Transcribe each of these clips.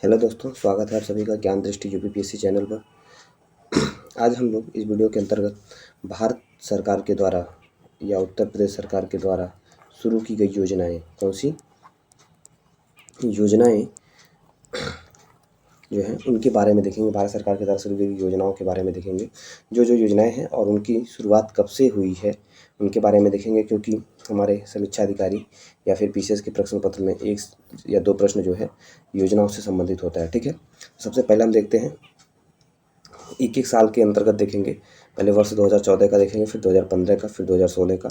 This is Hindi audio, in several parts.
हेलो दोस्तों, स्वागत है आप सभी का ज्ञान दृष्टि यूपीपीएससी चैनल पर। आज हम लोग इस वीडियो के अंतर्गत भारत सरकार के द्वारा या उत्तर प्रदेश सरकार के द्वारा शुरू की गई योजनाएं, कौन सी योजनाएं जो हैं उनके बारे में देखेंगे। भारत सरकार के द्वारा शुरू की गई योजनाओं के बारे में देखेंगे। जो जो योजनाएं हैं और उनकी शुरुआत कब से हुई है उनके बारे में देखेंगे, क्योंकि हमारे समीक्षा अधिकारी या फिर पीसीएस के प्रश्न पत्र में 1 या 2 प्रश्न जो है योजनाओं से संबंधित होता है। ठीक है, सबसे पहले हम देखते हैं एक साल के अंतर्गत देखेंगे। पहले वर्ष 2014 का देखेंगे, फिर 2015 का, फिर 2016 का।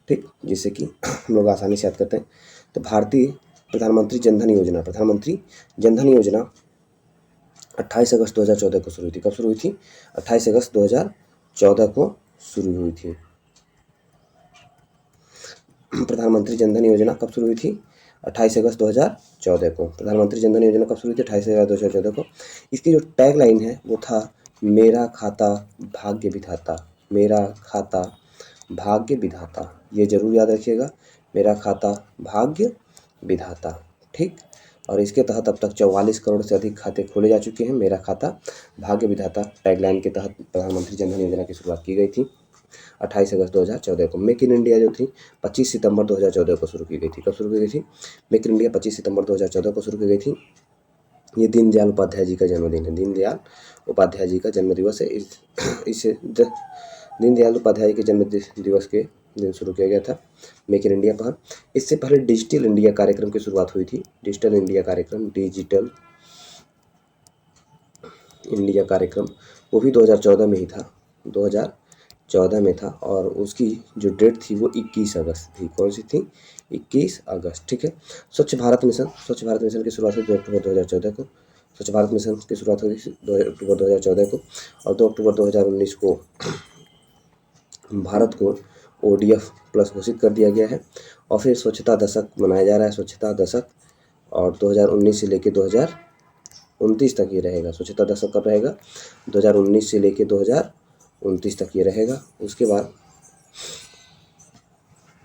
ठीक, जिससे कि हम लोग आसानी से याद करते हैं। तो भारतीय प्रधानमंत्री जनधन योजना 28 अगस्त 2014 को शुरू हुई थी। कब शुरू हुई थी? 28 अगस्त 2014 को शुरू हुई थी। प्रधानमंत्री जनधन योजना कब शुरू हुई थी? 28 अगस्त 2014 को। प्रधानमंत्री जनधन योजना कब शुरू हुई थी? 28 अगस्त 2014 को। इसकी जो टैग लाइन है वो था, मेरा खाता भाग्य विधाता। मेरा खाता भाग्य विधाता, ये जरूर याद रखिएगा, मेरा खाता भाग्य विधाता। ठीक, और इसके तहत अब तक 44 करोड़ से अधिक खाते खोले जा चुके हैं। मेरा खाता भाग्य विधाता टैगलाइन के तहत प्रधानमंत्री जनधन योजना की शुरुआत की गई थी 28 अगस्त 2014 को। मेक इन इंडिया जो थी 25 सितंबर 2014 को शुरू की गई थी। कब शुरू की गई थी? मेक इन इंडिया 25 सितंबर 2014 को शुरू की गई थी। ये दीनदयाल उपाध्याय जी का जन्मदिन है। दीनदयाल उपाध्याय जी का जन्म दिवस है। इसे दीनदयाल उपाध्याय के जन्म दिवस के दिन शुरू किया गया था मेक इन इंडिया पर। इससे पहले डिजिटल इंडिया कार्यक्रम की शुरुआत हुई थी। डिजिटल इंडिया कार्यक्रम वो भी 2014 में ही था, 2014 में था, और उसकी जो डेट थी वो 21 अगस्त थी। कौन सी थी? 21 अगस्त। ठीक है। स्वच्छ भारत मिशन की शुरुआत हुई 2 अक्टूबर 2014 को। स्वच्छ भारत मिशन की शुरुआत हुई 2 अक्टूबर 2014 को, और 2 अक्टूबर 2019 को भारत को ODF प्लस घोषित कर दिया गया है। और फिर स्वच्छता दशक मनाया जा रहा है, स्वच्छता दशक, और 2019 से लेकर 2029 तक ये रहेगा। स्वच्छता दशक कब रहेगा? 2019 से लेकर 2029 तक ये रहेगा। उसके बाद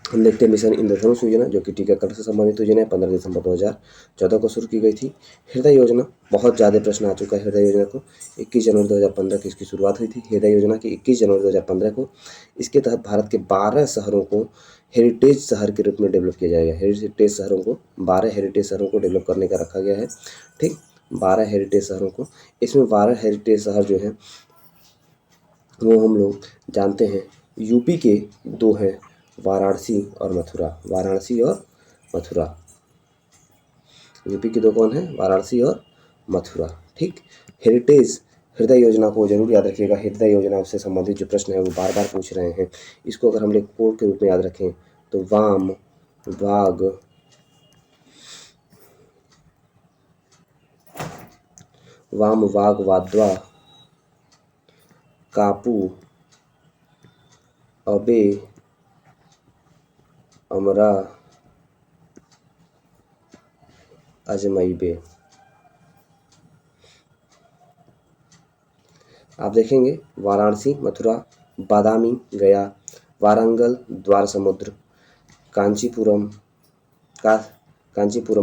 हम देखते हैं मिशन इंद्रधनुष योजना, जो कि टीकाकरण से संबंधित योजना है। 15 दिसंबर 2014 को शुरू की गई थी। हृदय योजना, बहुत ज़्यादा प्रश्न आ चुका है हृदय योजना को। 21 जनवरी 2015 की इसकी शुरुआत हुई थी हृदय योजना की, 21 जनवरी 2015 को। इसके तहत भारत के 12 शहरों को हेरिटेज शहर के रूप में डेवलप किया जाएगा। 12 हेरिटेज शहरों को डेवलप करने का रखा गया है। ठीक, 12 हेरिटेज शहरों को। इसमें 12 हेरिटेज शहर जो हैं वो हम लोग जानते हैं, यूपी के 2 हैं, वाराणसी और मथुरा। यूपी के 2 कौन है? वाराणसी और मथुरा। ठीक, हेरिटेज हृदय योजना को जरूर याद रखिएगा। हृदय योजना से संबंधित जो प्रश्न है वो बार बार पूछ रहे हैं। इसको अगर हम लोग कोड के रूप में याद रखें तो वाम वाग वाद्वा कापू अबे अमरा अजमैबे। आप देखेंगे वाराणसी, मथुरा, बादामी, गया, वारंगल, द्वार समुद्र, कांचीपुरम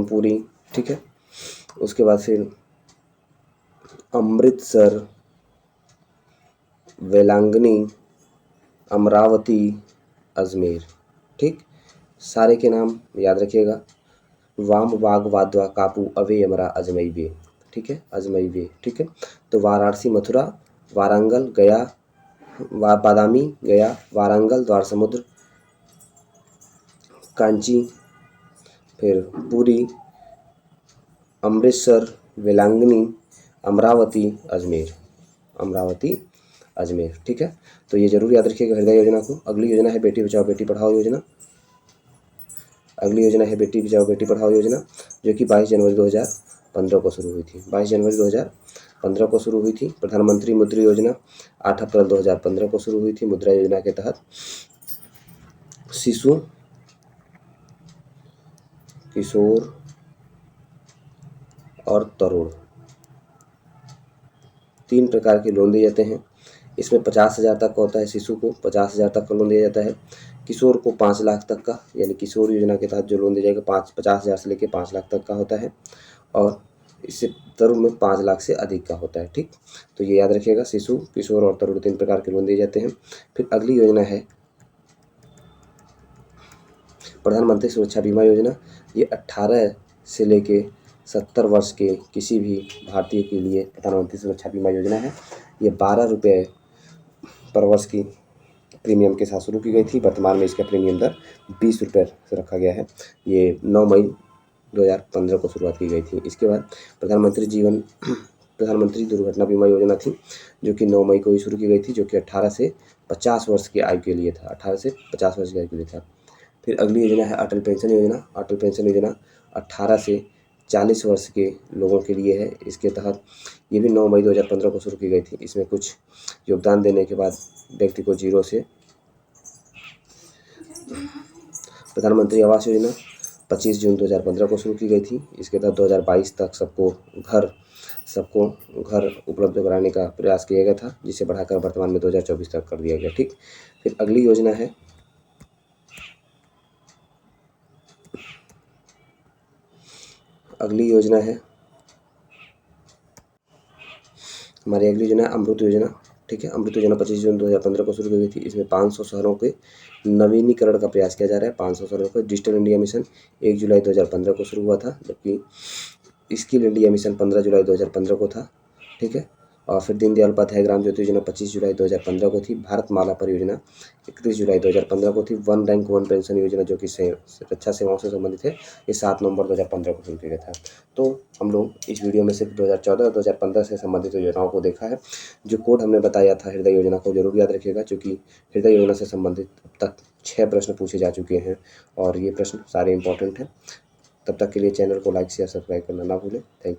पुरी। ठीक है। उसके बाद फिर अमृतसर, वेलांगनी, अमरावती, अजमेर। ठीक, सारे के नाम याद रखिएगा। वाम वाग वाद्वा कापू अवे अमरा अजमैबे। ठीक है, अजमैबे। ठीक है, तो वाराणसी, मथुरा, वारंगल, गया, बादामी, गया, वारंगल, द्वार समुद्र, कांची, फिर पुरी, अमृतसर, वेलांगनी, अमरावती, अजमेर। ठीक है, तो ये जरूर याद रखिएगा हृदय योजना को। अगली योजना है बेटी बचाओ बेटी पढ़ाओ योजना। जो कि 22 जनवरी 2015 को शुरू हुई थी। 22 जनवरी 2015 को शुरू हुई थी। प्रधानमंत्री मुद्रा योजना 8 अप्रैल 2015 को शुरू हुई थी। मुद्रा योजना के तहत शिशु, किशोर और तरुण 3 प्रकार के लोन दिए जाते हैं। इसमें 50,000 तक का होता है। शिशु को 50,000 तक का लोन दिया जाता है। किशोर को 5 लाख तक का, यानी किशोर योजना के तहत जो लोन दिया जाएगा 50,000 से लेकर 5 लाख तक का होता है। और इससे तरुण में 5 लाख से अधिक का होता है। ठीक, तो ये याद रखिएगा। शिशु, किशोर और तरुण 3 प्रकार के लोन दिए जाते हैं। फिर अगली योजना है प्रधानमंत्री सुरक्षा बीमा योजना। ये 18 से लेके 70 वर्ष के किसी भी भारतीय के लिए प्रधानमंत्री सुरक्षा बीमा योजना है। ये 12 रुपये पर वर्ष की प्रीमियम के साथ शुरू की गई थी। वर्तमान में इसका प्रीमियम दर 20 रुपये से रखा गया है। ये 9 मई 2015 को शुरुआत की गई थी। इसके बाद प्रधानमंत्री दुर्घटना बीमा योजना थी, जो कि 9 मई को ही शुरू की गई थी, जो कि 18 से 50 वर्ष की आयु के लिए था। 18 से 50 वर्ष की आयु के लिए था। फिर अगली योजना है अटल पेंशन योजना। अटल पेंशन योजना 18 से 40 वर्ष के लोगों के लिए है। इसके तहत ये भी 9 मई 2015 को शुरू की गई थी। इसमें कुछ योगदान देने के बाद व्यक्ति को 0 से प्रधानमंत्री आवास योजना 25 जून 2015 को शुरू की गई थी। इसके तहत 2022 तक सबको घर उपलब्ध कराने का प्रयास किया गया था, जिसे बढ़ाकर वर्तमान में 2024 तक कर दिया गया। ठीक, फिर अगली योजना है हमारी अगली योजना है अमृत योजना। ठीक है, अमृत योजना 25 जून 2015 को शुरू की गई थी। इसमें 500 शहरों के नवीनीकरण का प्रयास किया जा रहा है। 500 शहरों का डिजिटल इंडिया मिशन 1 जुलाई 2015 को शुरू हुआ था, जबकि स्किल इंडिया मिशन 15 जुलाई 2015 को था। ठीक है, और फिर दीनदयाल उपाध्याय ग्राम ज्योति योजना 25 जुलाई 2015 को थी। भारतमाला परियोजना 31 जुलाई 2015 को थी। वन रैंक वन पेंशन योजना, जो कि रक्षा सेवाओं से संबंधित है, ये 7 नवंबर 2015 को शुरू किया गया था। तो हम लोग इस वीडियो में सिर्फ 2014 और 2015 से संबंधित योजनाओं को देखा है। जो कोड हमने बताया था हृदय योजना को जरूर याद रखिएगा, क्योंकि हृदय योजना से संबंधित अब तक 6 प्रश्न पूछे जा चुके हैं और ये प्रश्न सारे इंपॉर्टेंट हैं। तब तक के लिए चैनल को लाइक शेयर सब्सक्राइब करना ना भूलें। Thank you.